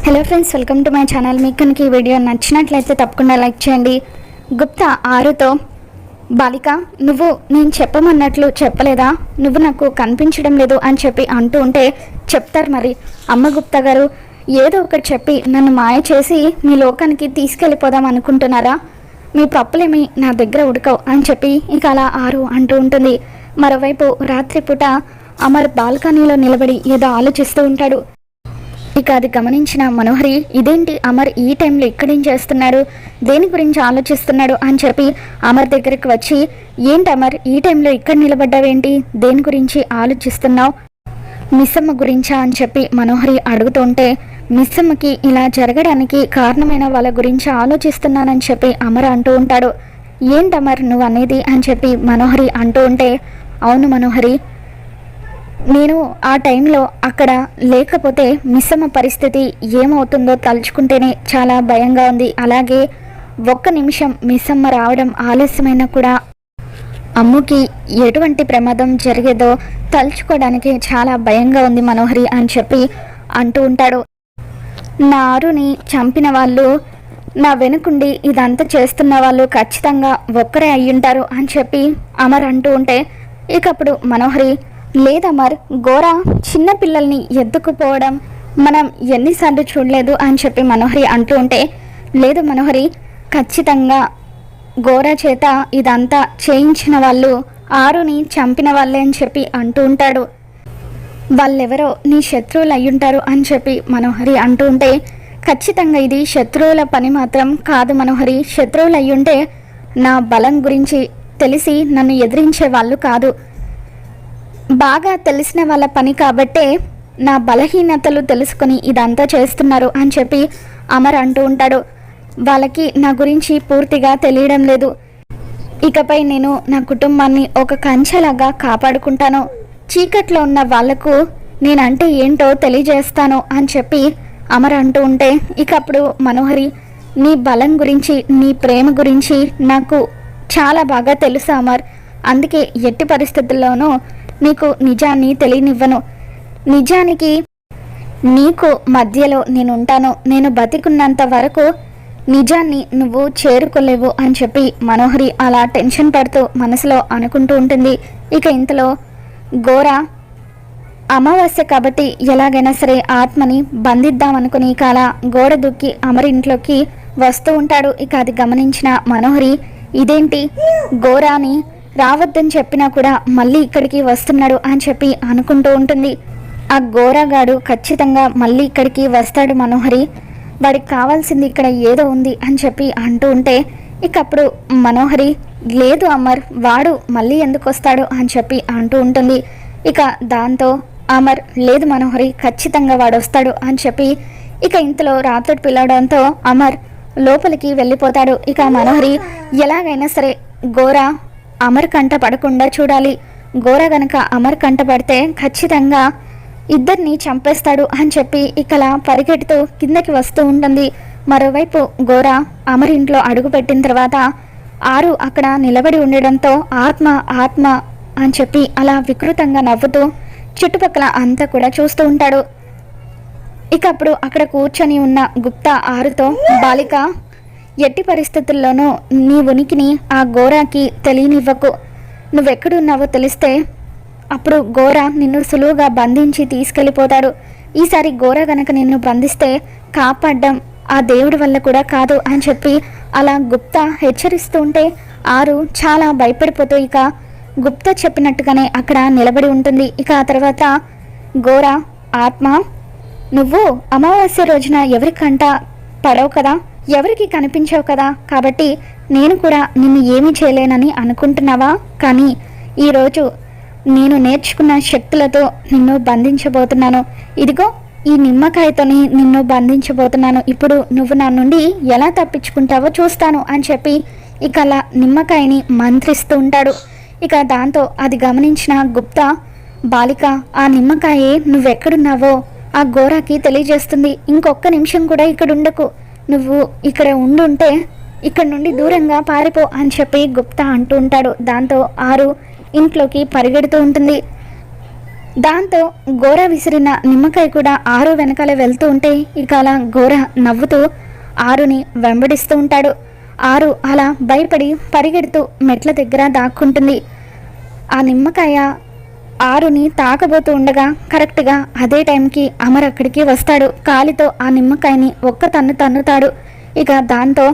Hello friends, welcome to my channel. మీకు కనుక ఈ వీడియో నచ్చినట్లయితే తప్పకుండా లైక్ చేయండి. గుప్తా ఆరుతో, బాలిక నువ్వు నేను చెప్పమన్నట్లు చెప్పలేదా, నువ్వు నాకు కనిపించడం లేదు అని చెప్పి అంటూ ఉంటే, చెప్తారు మరి అమ్మ గుప్తా గారు, ఏదో ఒకటి చెప్పి నన్ను మాయ చేసి మీ లోకానికి తీసుకెళ్ళిపోదాం అనుకుంటున్నారా? మీ పప్పులేమి నా దగ్గర ఉడకవు అని చెప్పి ఇక అలా ఆరు అంటూ ఉంటుంది. మరోవైపు రాత్రిపూట అమర్ బాల్కనీలో నిలబడి ఏదో ఆలోచిస్తూ ఉంటాడు. ఇక అది గమనించిన మనోహరి, ఇదేంటి అమర్ ఈ టైంలో ఇక్కడేం చేస్తున్నాడు, దేని గురించి ఆలోచిస్తున్నాడు అని చెప్పి అమర్ దగ్గరికి వచ్చి, ఏంటి అమర్ ఈ టైంలో ఇక్కడ నిలబడ్డావేంటి, దేని గురించి ఆలోచిస్తున్నావు, మిస్సమ్మ గురించా అని చెప్పి మనోహరి అడుగుతుంటే, మిస్సమ్మకి ఇలా జరగడానికి కారణమైన వాళ్ళ గురించి ఆలోచిస్తున్నానని చెప్పి అమర్ అంటూ ఉంటాడు. ఏంటి అమర్ నువ్వు అనేది అని చెప్పి మనోహరి అంటూ ఉంటే, అవును మనోహరి, నేను ఆ టైంలో అక్కడ లేకపోతే మిస్సమ్మ పరిస్థితి ఏమవుతుందో తలుచుకుంటేనే చాలా భయంగా ఉంది. అలాగే ఒక్క నిమిషం మిస్సమ్మ రావడం ఆలస్యమైనా కూడా అమ్ముకి ఎటువంటి ప్రమాదం జరిగేదో తలుచుకోవడానికి చాలా భయంగా ఉంది మనోహరి అని చెప్పి అంటూ ఉంటాడు. నా ఆరుని చంపిన వాళ్ళు, నా వెనుకుండి ఇదంతా చేస్తున్న వాళ్ళు ఖచ్చితంగా ఒక్కరే అయ్యుంటారు అని చెప్పి అమర్ అంటూ ఉంటే, ఇకప్పుడు మనోహరి, లేదమర్, గోరా చిన్న పిల్లల్ని ఎత్తుకుపోవడం మనం ఎన్నిసార్లు చూడలేదు అని చెప్పి మనోహరి అంటూ ఉంటే, లేదు మనోహరి, ఖచ్చితంగా గోరా చేత ఇదంతా చేయించిన వాళ్ళు ఆరుని చంపిన వాళ్ళే అని చెప్పి అంటూ ఉంటాడు. వాళ్ళెవరో నీ శత్రువులు అయ్యుంటారు అని చెప్పి మనోహరి అంటూ ఉంటే, ఖచ్చితంగా ఇది శత్రువుల పని మాత్రం కాదు మనోహరి, శత్రువులు అయ్యుంటే నా బలం గురించి తెలిసి నన్ను ఎదిరించే వాళ్ళు కాదు, బాగా తెలిసిన వాళ్ళ పని కాబట్టే నా బలహీనతలు తెలుసుకొని ఇదంతా చేస్తున్నారు అని చెప్పి అమర్ అంటూ ఉంటాడు. వాళ్ళకి నా గురించి పూర్తిగా తెలియడం లేదు, ఇకపై నేను నా కుటుంబాన్ని ఒక కంచెలాగా కాపాడుకుంటాను, చీకట్లో ఉన్న వాళ్లకు నేనంటే ఏంటో తెలియజేస్తాను అని చెప్పి అమర్ అంటూ ఉంటే, ఇకప్పుడు మనోహరి, నీ బలం గురించి నీ ప్రేమ గురించి నాకు చాలా బాగా తెలుసు అమర్, అందుకే ఎట్టి పరిస్థితుల్లోనూ నీకు నిజాన్ని తెలియనివ్వను, నిజానికి నీకు మధ్యలో నేను ఉంటాను, నేను బతికున్నంత వరకు నిజాన్ని నువ్వు చేరుకోలేవు అని చెప్పి మనోహరి అలా టెన్షన్ పడుతూ మనసులో అనుకుంటూ ఉంటుంది. ఇక ఇంతలో గోరా అమావాస్య కాబట్టి ఎలాగైనా సరే ఆత్మని బంధిద్దామనుకుని ఇక అలా గోడ దుక్కి అమరింట్లోకి వస్తూ ఉంటాడు. ఇక అది గమనించిన మనోహరి, ఇదేంటి గోరాని రావద్దని చెప్పినా కూడా మళ్ళీ ఇక్కడికి వస్తున్నాడు అని చెప్పి అనుకుంటూ ఉంటుంది. ఆ గోరాగాడు ఖచ్చితంగా మళ్ళీ ఇక్కడికి వస్తాడు మనోహరి, వాడికి కావాల్సింది ఇక్కడ ఏదో ఉంది అని చెప్పి అంటూ ఉంటే, ఇకప్పుడు మనోహరి, లేదు అమర్, వాడు మళ్ళీ ఎందుకు వస్తాడు అని చెప్పి అంటూ ఉంటుంది. ఇక దాంతో అమర్, లేదు మనోహరి, ఖచ్చితంగా వాడు వస్తాడు అని చెప్పి ఇక ఇంతలో రాత్రి పిలవడంతో అమర్ లోపలికి వెళ్ళిపోతాడు. ఇక మనోహరి, ఎలాగైనా సరే గోరా అమర్ కంట పడకుండా చూడాలి, గోరా గనక అమర్ కంట పడితే ఖచ్చితంగా ఇద్దరిని చంపేస్తాడు అని చెప్పి ఇకలా పరిగెడుతూ కిందకి వస్తూ ఉంటుంది. మరోవైపు గోరా అమర్ ఇంట్లో అడుగు పెట్టిన తర్వాత ఆరు అక్కడ నిలబడి ఉండడంతో ఆత్మ ఆత్మ అని చెప్పి అలా వికృతంగా నవ్వుతూ చుట్టుపక్కల అంతా కూడా చూస్తూ ఉంటాడు. ఇక అప్పుడు అక్కడ కూర్చొని ఉన్న గుప్తా ఆరుతో, బాలిక, ఎట్టి పరిస్థితుల్లోనూ నీ ఉనికిని ఆ గోరాకి తెలియనివ్వకు, నువ్వెక్కడున్నావో తెలిస్తే అప్పుడు గోరా నిన్ను సులువుగా బంధించి తీసుకెళ్ళిపోతాడు, ఈసారి గోరా గనక నిన్ను బంధిస్తే కాపాడడం ఆ దేవుడి వల్ల కూడా కాదు అని చెప్పి అలా గుప్తా హెచ్చరిస్తూ ఉంటే ఆరు చాలా భయపడిపోతూ ఇక గుప్తా చెప్పినట్టుగానే అక్కడ నిలబడి ఉంటుంది. ఇక ఆ తర్వాత గోరా, ఆత్మ, నువ్వు అమావాస్య రోజున ఎవరికంట పడవు కదా, ఎవరికి కనిపించావు కదా, కాబట్టి నేను కూడా నిన్ను ఏమీ చేయలేనని అనుకుంటున్నావా, కానీ ఈరోజు నేను నేర్చుకున్న శక్తులతో నిన్ను బంధించబోతున్నాను, ఇదిగో ఈ నిమ్మకాయతోని నిన్ను బంధించబోతున్నాను, ఇప్పుడు నువ్వు నా నుండి ఎలా తప్పించుకుంటావో చూస్తాను అని చెప్పి ఇక అలా నిమ్మకాయని మంత్రిస్తూ ఉంటాడు. ఇక దాంతో అది గమనించిన గుప్తా, బాలిక, ఆ నిమ్మకాయే నువ్వెక్కడున్నావో ఆ గోరాకి తెలియజేస్తుంది, ఇంకొక్క నిమిషం కూడా ఇక్కడ ఉండకు, నువ్వు ఇక్కడ ఉండుంటే ఇక్కడ నుండి దూరంగా పారిపో అని చెప్పి గుప్తా అంటూ ఉంటాడు. దాంతో ఆరు ఇంట్లోకి పరిగెడుతూ ఉంటుంది. దాంతో గోర విసిరిన నిమ్మకాయ కూడా ఆరు వెనకాల వెళ్తూ ఉంటే ఇక అలా గోర నవ్వుతూ ఆరుని వెంబడిస్తూ ఉంటాడు. ఆరు అలా భయపడి పరిగెడుతూ మెట్ల దగ్గర దాక్కుంటుంది. ఆ నిమ్మకాయ ఆరుని తాకబోతూ ఉండగా కరెక్ట్గా అదే టైంకి అమర్ అక్కడికి వస్తాడు. కాలితో ఆ నిమ్మకాయని ఒక్క తన్నుతాడు. ఇక దాంతో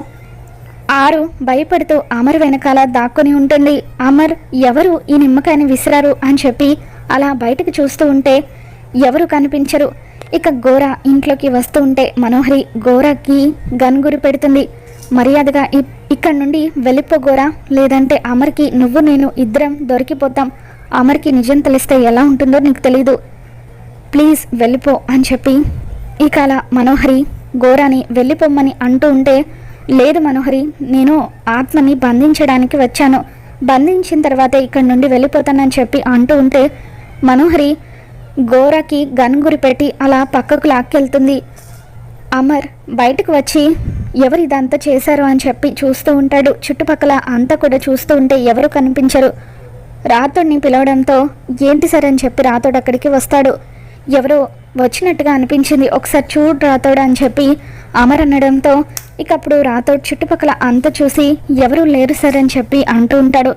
ఆరు భయపడుతూ అమర్ వెనకాల దాక్కుని ఉంటుంది. అమర్ ఎవరు ఈ నిమ్మకాయని విసిరారు అని చెప్పి అలా బయటకు చూస్తూ ఉంటే ఎవరు కనిపించరు. ఇక గోర ఇంట్లోకి వస్తూ ఉంటే మనోహరి గోరకి గన్ గురి పెడుతుంది. మర్యాదగా ఇక్కడి నుండి వెళ్ళిపో గోరా, లేదంటే అమర్కి నువ్వు నేను ఇద్దరం దొరికిపోతాం. అమర్కి నిజం తెలిస్తే ఎలా ఉంటుందో నీకు తెలీదు, ప్లీజ్ వెళ్ళిపో అని చెప్పి ఇక అలా మనోహరి గోరాని వెళ్ళిపోమ్మని అంటూ ఉంటే, లేదు మనోహరి, నేను ఆత్మని బంధించడానికి వచ్చాను, బంధించిన తర్వాతే ఇక్కడి నుండి వెళ్ళిపోతానని చెప్పి అంటూ ఉంటే మనోహరి గోరాకి గన్ గురి పెట్టి అలా పక్కకు లాక్కెళ్తుంది. అమర్ బయటకు వచ్చి ఎవరు ఇదంతా చేశారు అని చెప్పి చూస్తూ ఉంటాడు. చుట్టుపక్కల అంతా కూడా చూస్తూ ఉంటే ఎవరు కనిపించరు. రాతోడిని పిలవడంతో ఏంటి సార్ అని చెప్పి రాతోడు అక్కడికి వస్తాడు. ఎవరో వచ్చినట్టుగా అనిపించింది, ఒకసారి చూడు రాతోడు అని చెప్పి అమర్ అనడంతో ఇక అప్పుడు రాతోడు చుట్టుపక్కల అంతా చూసి ఎవరు లేరు సార్ అని చెప్పి అంటూ ఉంటాడు.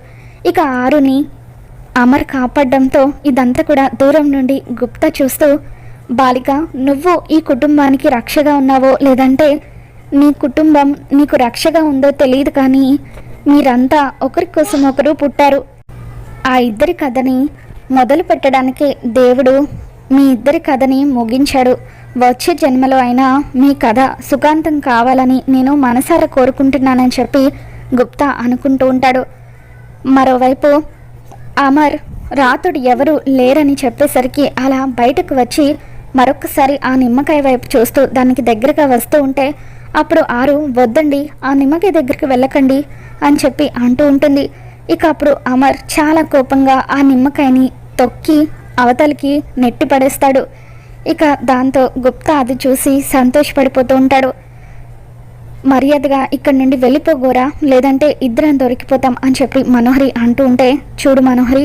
ఇక ఆరుని అమర్ కాపాడడంతో ఇదంతా కూడా దూరం నుండి గుప్తా చూస్తూ, బాలిక నువ్వు ఈ కుటుంబానికి రక్షగా ఉన్నావో లేదంటే నీ కుటుంబం నీకు రక్షగా ఉందో తెలియదు, కానీ మీరంతా ఒకరి కోసం ఒకరు పుట్టారు. ఆ ఇద్దరి కథని మొదలు పెట్టడానికే దేవుడు మీ ఇద్దరి కథని ముగించాడు. వచ్చే జన్మలో అయినా మీ కథ సుఖాంతం కావాలని నేను మనసారా కోరుకుంటున్నానని చెప్పి గుప్తా అనుకుంటూ ఉంటాడు. మరోవైపు అమర్ రాతుడు ఎవరు లేరని చెప్పేసరికి అలా బయటకు వచ్చి మరొకసారి ఆ నిమ్మకాయ వైపు చూస్తూ దానికి దగ్గరగా వస్తూ ఉంటే అప్పుడు ఆరు వద్దండి, ఆ నిమ్మకాయ దగ్గరికి వెళ్ళకండి అని చెప్పి అంటూ ఉంటుంది. ఇక అప్పుడు అమర్ చాలా కోపంగా ఆ నిమ్మకాయని తొక్కి అవతలికి నెట్టి పడేస్తాడు. ఇక దాంతో గుప్తా అది చూసి సంతోషపడిపోతూ ఉంటాడు. మర్యాదగా ఇక్కడి నుండి వెళ్ళిపోగోరా, లేదంటే ఇద్దరం దొరికిపోతాం అని చెప్పి మనోహరి అంటూ ఉంటే, చూడు మనోహరి,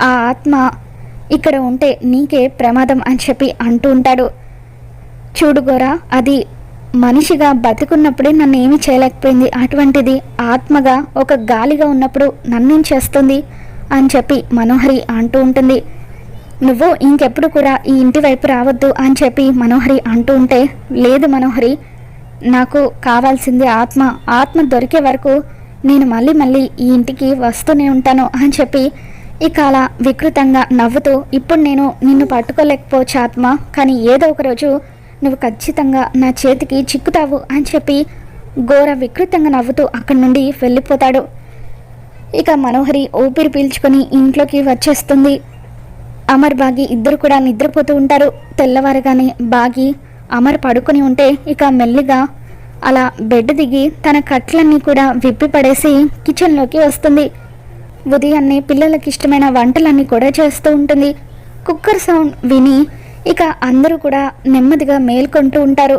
ఆ ఆత్మ ఇక్కడ ఉంటే నీకే ప్రమాదం అని చెప్పి అంటూ ఉంటాడు. చూడు గోరా, అది మనిషిగా బతికున్నప్పుడే నన్ను ఏమీ చేయలేకపోయింది, అటువంటిది ఆత్మగా ఒక గాలిగా ఉన్నప్పుడు నన్నేం చేస్తుంది అని చెప్పి మనోహరి అంటూ ఉంటుంది. నువ్వు ఇంకెప్పుడు కూడా ఈ ఇంటి వైపు రావద్దు అని చెప్పి మనోహరి అంటూ ఉంటే, లేదు మనోహరి, నాకు కావాల్సింది ఆత్మ, ఆత్మ దొరికే వరకు నేను మళ్ళీ ఈ ఇంటికి వస్తూనే ఉంటాను అని చెప్పి ఇక అలా వికృతంగా నవ్వుతూ, ఇప్పుడు నేను నిన్ను పట్టుకోలేకపోవచ్చు ఆత్మ, కానీ ఏదో ఒక రోజు నువ్వు ఖచ్చితంగా నా చేతికి చిక్కుతావు అని చెప్పి ఘోర వికృతంగా నవ్వుతూ అక్కడి నుండి వెళ్ళిపోతాడు. ఇక మనోహరి ఊపిరి పీల్చుకొని ఇంట్లోకి వచ్చేస్తుంది. అమర్ బాగి ఇద్దరు కూడా నిద్రపోతూ ఉంటారు. తెల్లవారుగానే బాగి అమర్ పడుకొని ఉంటే ఇక మెల్లిగా అలా బెడ్ దిగి తన కట్లన్నీ కూడా విప్పి పడేసి కిచెన్లోకి వస్తుంది. ఉదయాన్నే పిల్లలకి ఇష్టమైన వంటలన్నీ కూడా చేస్తూ ఉంటుంది. కుక్కర్ సౌండ్ విని ఇక అందరూ కూడా నెమ్మదిగా మేల్కొంటూ ఉంటారు.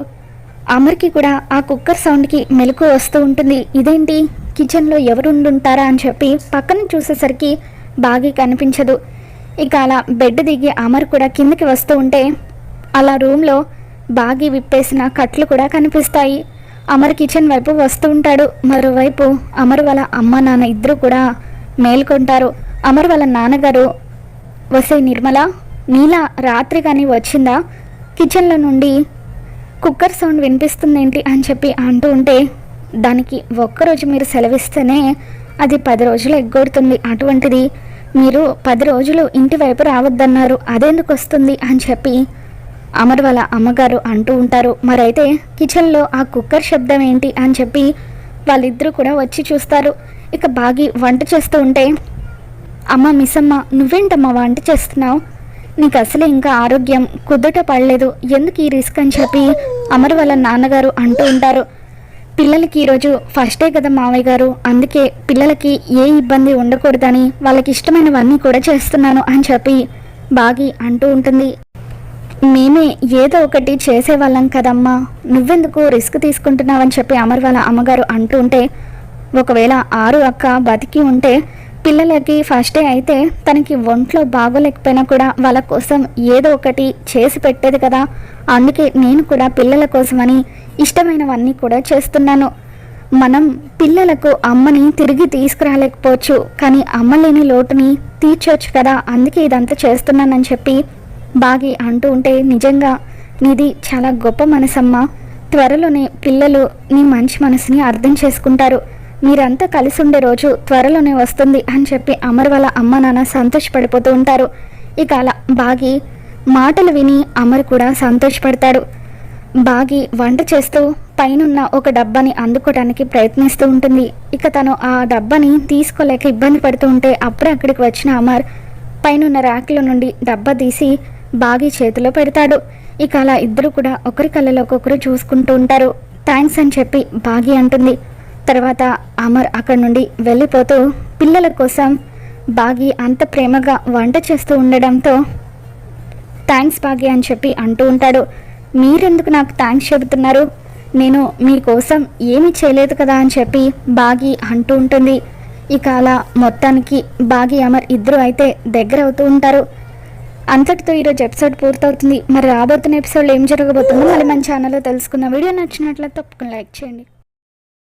అమర్కి కూడా ఆ కుక్కర్ సౌండ్కి మెలకు వస్తూ ఉంటుంది. ఇదేంటి కిచెన్లో ఎవరుండుంటారా అని చెప్పి పక్కన చూసేసరికి బాగి కనిపించదు. ఇక అలా బెడ్ దిగి అమర్ కూడా కిందకి వస్తూ ఉంటే అలా రూమ్లో బాగి విప్పేసిన కట్లు కూడా కనిపిస్తాయి. అమర్ కిచెన్ వైపు వస్తూ ఉంటాడు. మరోవైపు అమర్ వాళ్ళ అమ్మ నాన్న ఇద్దరు కూడా మేల్కొంటారు. అమర్ వాళ్ళ నాన్నగారు, వసే నిర్మల, నీలా రాత్రి కానీ వచ్చిందా, కిచెన్లో నుండి కుక్కర్ సౌండ్ వినిపిస్తుందేంటి అని చెప్పి అంటూ ఉంటే, దానికి ఒక్కరోజు మీరు సెలవిస్తేనే అది 10 రోజులు ఎగ్గొడుతుంది, అటువంటిది మీరు 10 రోజులు ఇంటి వైపు రావద్దన్నారు, అదెందుకు వస్తుంది అని చెప్పి అమర్ వాళ్ళ అమ్మగారు అంటూ ఉంటారు. మరైతే కిచెన్లో ఆ కుక్కర్ శబ్దం ఏంటి అని చెప్పి వాళ్ళిద్దరూ కూడా వచ్చి చూస్తారు. ఇక బాగి వంట చేస్తూ ఉంటే, అమ్మ మిస్సమ్మ, నువ్వేంటమ్మా వంట చేస్తున్నావు, నీకు అసలే ఇంకా ఆరోగ్యం కుదుట పడలేదు, ఎందుకు ఈ రిస్క్ అని చెప్పి అమర్ వాళ్ళ నాన్నగారు అంటూ ఉంటారు. పిల్లలకి ఈరోజు ఫస్ట్ డే కదా మావయ్య గారు, అందుకే పిల్లలకి ఏ ఇబ్బంది ఉండకూడదని వాళ్ళకి ఇష్టమైనవన్నీ కూడా చేస్తున్నాను అని చెప్పి బాగి అంటూ ఉంటుంది. మేమే ఏదో ఒకటి చేసేవాళ్ళం కదమ్మా, నువ్వెందుకు రిస్క్ తీసుకుంటున్నావని చెప్పి అమర్ వాళ్ళ అమ్మగారు అంటూ ఉంటే, ఒకవేళ ఆరు అక్క బతికి ఉంటే పిల్లలకి ఫస్ట్ డే అయితే తనకి ఒంట్లో బాగోలేకపోయినా కూడా వాళ్ళ కోసం ఏదో ఒకటి చేసి పెట్టేది కదా. అందుకే నేను కూడా పిల్లల కోసమని ఇష్టమైనవన్నీ కూడా చేస్తున్నాను. మనం పిల్లలకు అమ్మని తిరిగి తీసుకురాలేకపోవచ్చు, కానీ అమ్మ లేని లోటుని తీర్చవచ్చు కదా, అందుకే ఇదంతా చేస్తున్నానని చెప్పి బాగి అంటూ ఉంటే, నిజంగా నీది చాలా గొప్ప మనసమ్మా. త్వరలోనే పిల్లలు నీ మంచి మనసుని అర్థం చేసుకుంటారు. మీరంతా కలిసి ఉండే రోజు త్వరలోనే వస్తుంది అని చెప్పి అమర్ వాళ్ళ అమ్మ నాన్న సంతోషపడిపోతూ ఉంటారు. ఇక అలా బాగి మాటలు విని అమర్ కూడా సంతోషపడతాడు. బాగి వంట చేస్తూ పైనున్న ఒక డబ్బాని అందుకోవడానికి ప్రయత్నిస్తూ ఉంటుంది. ఇక తను ఆ డబ్బాని తీసుకోలేక ఇబ్బంది పడుతూ ఉంటే అప్పుడే అక్కడికి వచ్చిన అమర్ పైనున్న ర్యాక్లో నుండి డబ్బా తీసి బాగి చేతిలో పెడతాడు. ఇక అలా ఇద్దరు కూడా ఒకరి కళ్ళలో ఒక్కొక్కరు చూసుకుంటూ ఉంటారు. థ్యాంక్స్ అని చెప్పి బాగి అంటుంది. తర్వాత అమర్ అక్కడి నుండి వెళ్ళిపోతూ పిల్లల కోసం బాగి అంత ప్రేమగా వంట చేస్తూ ఉండడంతో థ్యాంక్స్ బాగి అని చెప్పి అంటూ ఉంటాడు. మీరెందుకు నాకు థ్యాంక్స్ చెబుతున్నారు, నేను మీకోసం ఏమీ చేయలేదు కదా అని చెప్పి బాగి అంటూ ఉంటుంది. ఇక అలా మొత్తానికి బాగి అమర్ ఇద్దరు అయితే దగ్గర అవుతూ ఉంటారు. అంతటితో ఈరోజు ఎపిసోడ్ పూర్తవుతుంది. మరి రాబోతున్న ఎపిసోడ్లో ఏం జరగబోతుందో మళ్ళీ మన ఛానల్లో తెలుసుకున్న. వీడియో నచ్చినట్లయితే తప్పకుండా లైక్ చేయండి.